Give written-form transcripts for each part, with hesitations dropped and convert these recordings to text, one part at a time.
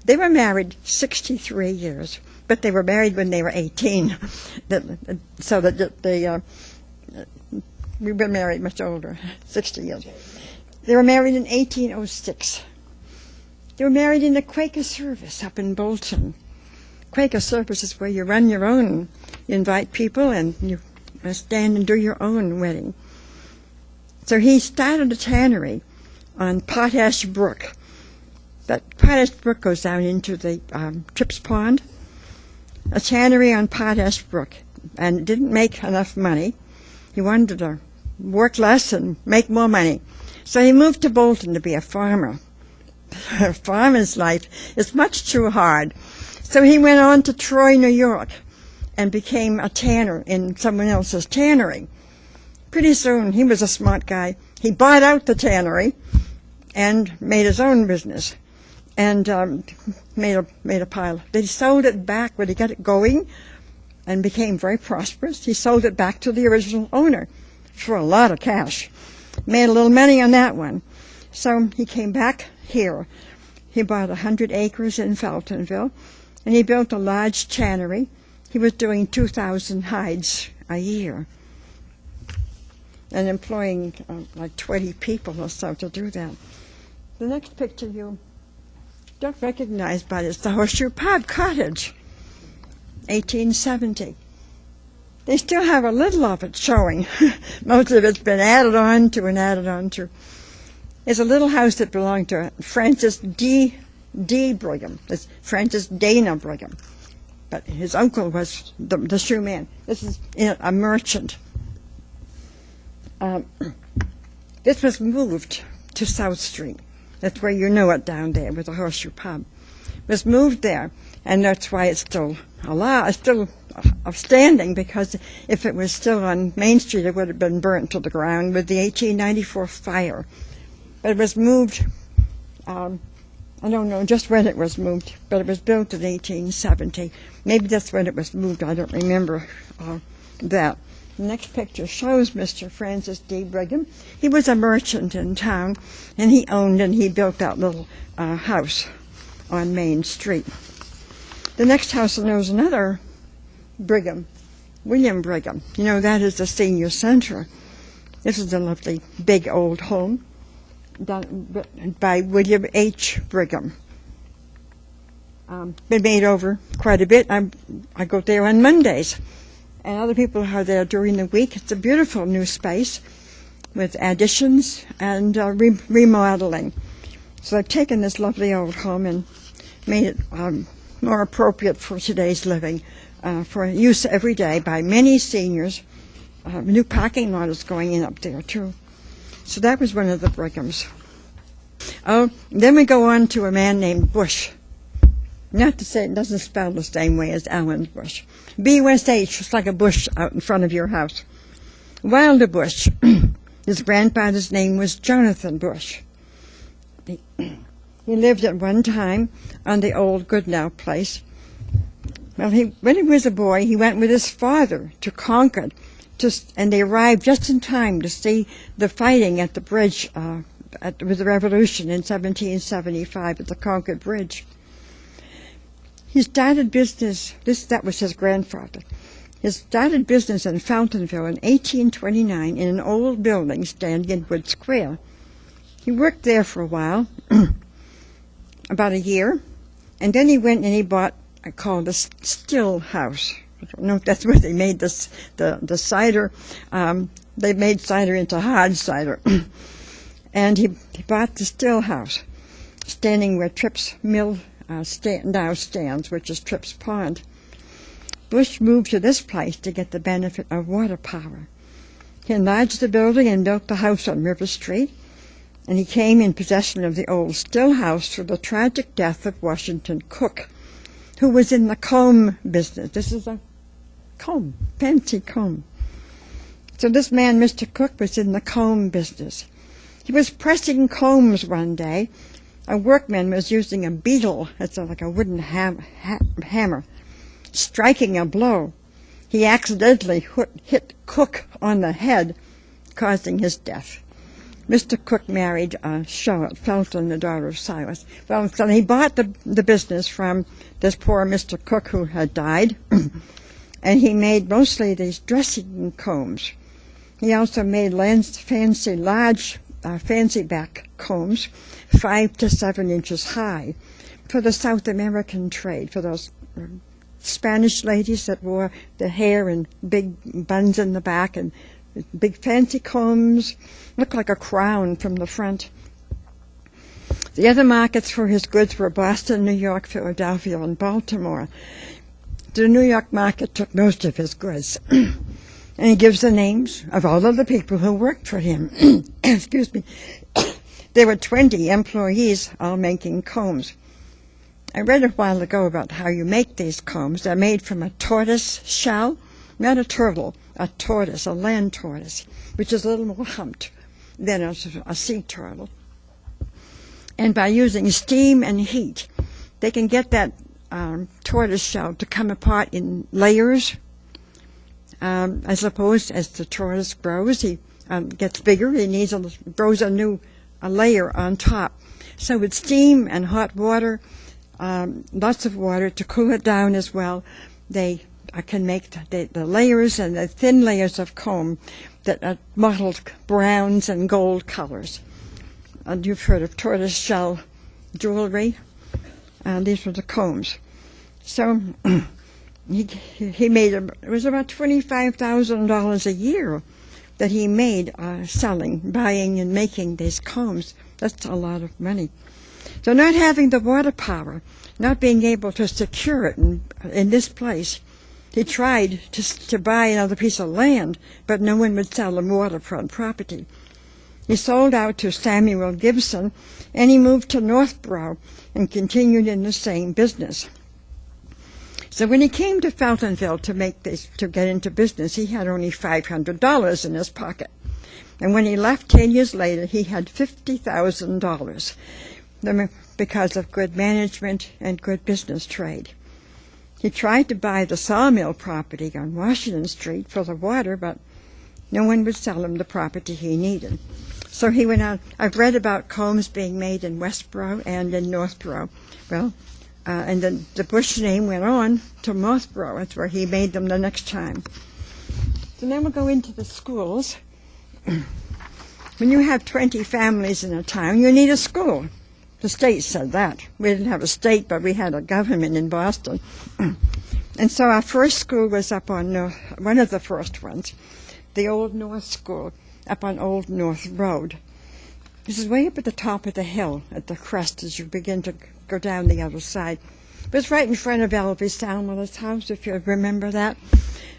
They were married 63 years, but they were married when they were 18. So that we've been married much older, 60 years. They were married in 1806. They were married in the Quaker service up in Bolton. Quaker service is where you run your own. You invite people and you stand and do your own wedding. So he started a tannery on Potash Brook. That Potash Brook goes down into the Trips Pond. A tannery on Potash Brook, and didn't make enough money. He wanted to work less and make more money. So he moved to Bolton to be a farmer. A farmer's life is much too hard. So he went on to Troy, New York, and became a tanner in someone else's tannery. Pretty soon, he was a smart guy. He bought out the tannery and made his own business, and made a pile. They sold it back when he got it going and became very prosperous. He sold it back to the original owner for a lot of cash. Made a little money on that one. So he came back here. He bought 100 acres in Feltonville, and he built a large tannery. He was doing 2,000 hides a year and employing like 20 people or so to do that. The next picture you don't recognize, but it's the Horseshoe Pub Cottage, 1870. They still have a little of it showing. Most of it's been added on to and added on to. It's a little house that belonged to Francis D. Brigham. It's Francis Dana Brigham. But his uncle was the shoeman. This is a merchant. This was moved to South Street. That's where you know it down there with the Horseshoe Pub. It was moved there, and that's why it's still alive, still standing, because if it was still on Main Street, it would have been burnt to the ground with the 1894 fire. But it was moved, I don't know just when it was moved, but it was built in 1870. Maybe that's when it was moved. I don't remember that. The next picture shows Mr. Francis D. Brigham. He was a merchant in town, and he owned and he built that little house on Main Street. The next house knows another Brigham, William Brigham. You know, that is the senior center. This is a lovely big old home done by William H. Brigham. Been made over quite a bit. I go there on Mondays, and other people are there during the week. It's a beautiful new space with additions and remodeling. So I've taken this lovely old home and made it more appropriate for today's living, for use every day by many seniors. A new parking lot is going in up there, too. So that was one of the Brighams. Oh, then we go on to a man named Bush. Not to say it doesn't spell the same way as Alan Bush. B-U-S-H, just like a bush out in front of your house. Wilder Bush. His grandfather's name was Jonathan Bush. He lived at one time on the old Goodnow place. Well, when he was a boy, he went with his father to Concord, and they arrived just in time to see the fighting at the bridge with the Revolution in 1775 at the Concord Bridge. He started business, that was his grandfather. He started business in Feltonville in 1829 in an old building standing in Wood Square. He worked there for a while, about a year, and then he went and he bought, called a still house. I don't know if that's where they made the cider. They made cider into hard cider. And he bought the still house, standing where Tripp's Mill now stands, which is Tripp's Pond. Bush moved to this place to get the benefit of water power. He enlarged the building and built the house on River Street, and he came in possession of the old still house through the tragic death of Washington Cook, who was in the comb business. This is a comb, fancy comb. So this man, Mr. Cook, was in the comb business. He was pressing combs one day. A workman was using a beetle, it's like a wooden hammer, striking a blow. He accidentally hit Cook on the head, causing his death. Mr. Cook married Charlotte Felton, the daughter of Silas Felton. He bought the business from this poor Mr. Cook who had died, and he made mostly these dressing combs. He also made large fancy back combs, 5 to 7 inches high, for the South American trade, for those Spanish ladies that wore the hair in big buns in the back and big fancy combs, looked like a crown from the front. The other markets for his goods were Boston, New York, Philadelphia, and Baltimore. The New York market took most of his goods. And he gives the names of all of the people who worked for him. Excuse me. There were 20 employees all making combs. I read a while ago about how you make these combs. They're made from a tortoise shell, not a turtle, a tortoise, a land tortoise, which is a little more humped than a sea turtle. And by using steam and heat, they can get that tortoise shell to come apart in layers. I suppose as the tortoise grows, he gets bigger. He grows a layer on top. So with steam and hot water, lots of water to cool it down as well, they can make the layers and the thin layers of comb that are mottled browns and gold colors. And you've heard of tortoise shell jewelry. These were the combs. So he made, it was about $25,000 a year that he made buying and making these combs. That's a lot of money. So not having the water power, not being able to secure it in this place, he tried to buy another piece of land, but no one would sell him waterfront property. He sold out to Samuel Gibson, and he moved to Northborough and continued in the same business. So when he came to Feltonville to get into business, he had only $500 in his pocket. And when he left 10 years later, he had $50,000 because of good management and good business trade. He tried to buy the sawmill property on Washington Street for the water, but no one would sell him the property he needed. So he went out. I've read about combs being made in Westboro and in Northborough. Well, and then the Bush name went on to Northborough. That's where he made them the next time. So then we'll go into the schools. When you have 20 families in a town, you need a school. The state said that. We didn't have a state, but we had a government in Boston. And so our first school was up on one of the first ones, the Old North School, up on Old North Road. This is way up at the top of the hill, at the crest, as you begin to go down the other side. It was right in front of Elvis Salmiller's house, if you remember that.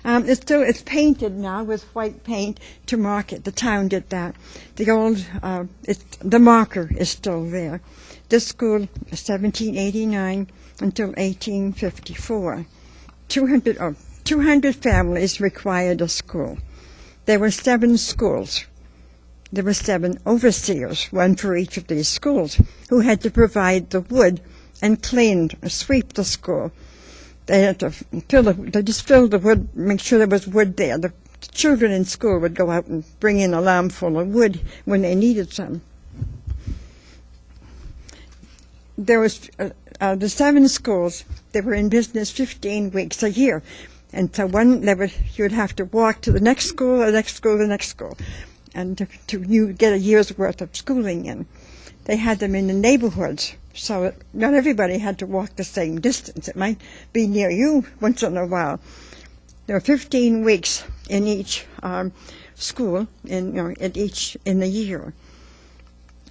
It's painted now with white paint to mark it. The town did that. The marker is still there. This school, 1789 until 1854. 200 families required a school. There were 7 schools. There were 7 overseers, one for each of these schools, who had to provide the wood and sweep the school. They had to just fill the wood, make sure there was wood there. The children in school would go out and bring in a armful of wood when they needed some. There was the 7 schools. They were in business 15 weeks a year, and so you would have to walk to the next school, the next school, the next school, and you get a year's worth of schooling in. They had them in the neighborhoods, so not everybody had to walk the same distance. It might be near you once in a while. There were 15 weeks in each school in the year,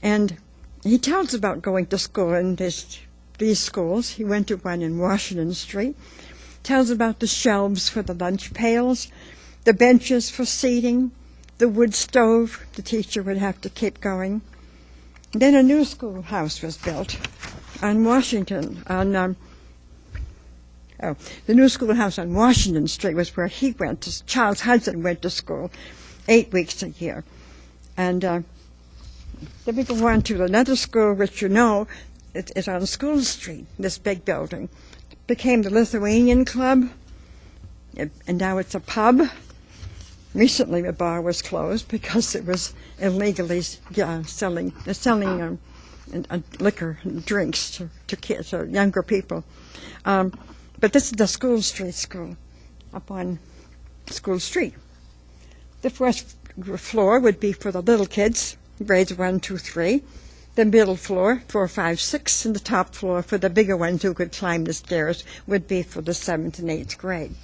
and he tells about going to school in these schools. He went to one in Washington Street. Tells about the shelves for the lunch pails, the benches for seating, the wood stove the teacher would have to keep going. Then a new schoolhouse was built on the new schoolhouse on Washington Street was where he went. Charles Hudson went to school 8 weeks a year. And then we go on to another school, which is on School Street, this big building. It became the Lithuanian Club, and now it's a pub. Recently, the bar was closed because it was illegally selling liquor and drinks to kids or younger people. But this is the School Street School up on School Street. The first floor would be for the little kids, grades 1, 2, 3. The middle floor, 4, 5, 6, and the top floor for the bigger ones who could climb the stairs would be for the 7th and 8th grade.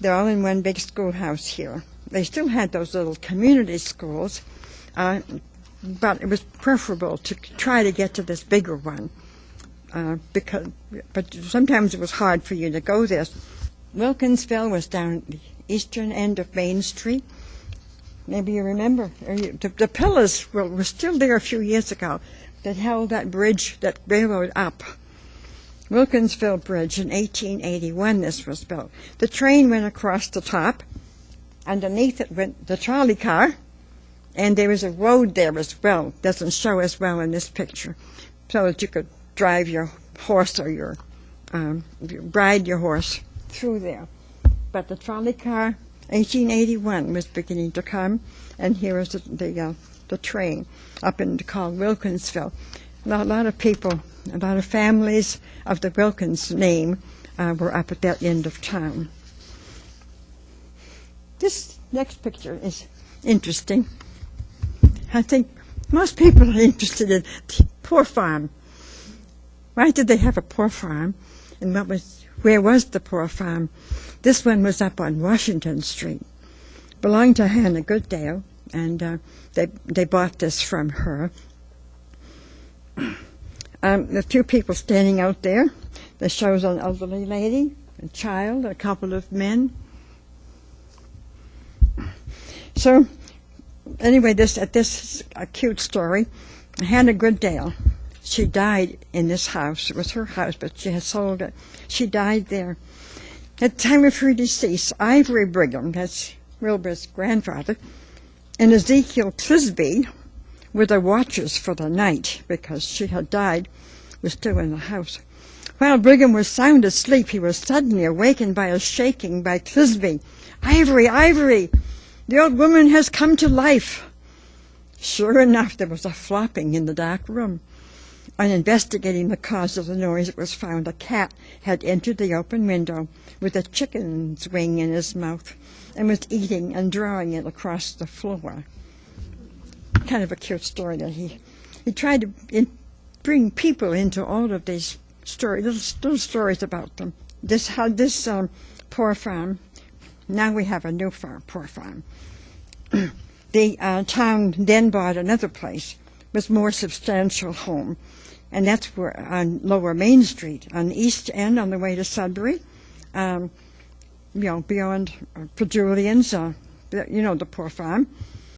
They're all in one big schoolhouse here. They still had those little community schools, but it was preferable to try to get to this bigger one, but sometimes it was hard for you to go there. Wilkinsville was down at the eastern end of Main Street. Maybe you remember. The pillars were still there a few years ago that held that bridge, that railroad up. Wilkinsville Bridge in 1881 this was built. The train went across the top. Underneath it went the trolley car, and there was a road there as well. Doesn't show as well in this picture, so that you could drive your horse or ride your horse through there. But the trolley car, 1881, was beginning to come, and here is the train up into called Wilkinsville. A lot of people, a lot of families of the Wilkins name were up at that end of town. This next picture is interesting. I think most people are interested in the poor farm. Why did they have a poor farm? And where was the poor farm? This one was up on Washington Street. Belonged to Hannah Goodale, and they bought this from her. The two people standing out there, that shows an elderly lady, a child, a couple of men. So, anyway, this is a cute story. Hannah Goodale, she died in this house. It was her house, but she had sold it. She died there. At the time of her decease, Ivory Brigham, that's Wilbur's grandfather, and Ezekiel Clisby were the watchers for the night because she had died, was still in the house. While Brigham was sound asleep, he was suddenly awakened by a shaking by Clisby. "Ivory, Ivory! The old woman has come to life." Sure enough, there was a flopping in the dark room. On investigating the cause of the noise, it was found a cat had entered the open window with a chicken's wing in his mouth and was eating and drawing it across the floor. Kind of a cute story that he tried to bring people into all of these stories, little stories about them. This poor farm. Now we have a new poor farm. The town then bought another place, was more substantial home, and that's where on Lower Main Street, on the east end, on the way to Sudbury, beyond Julian's, the poor farm.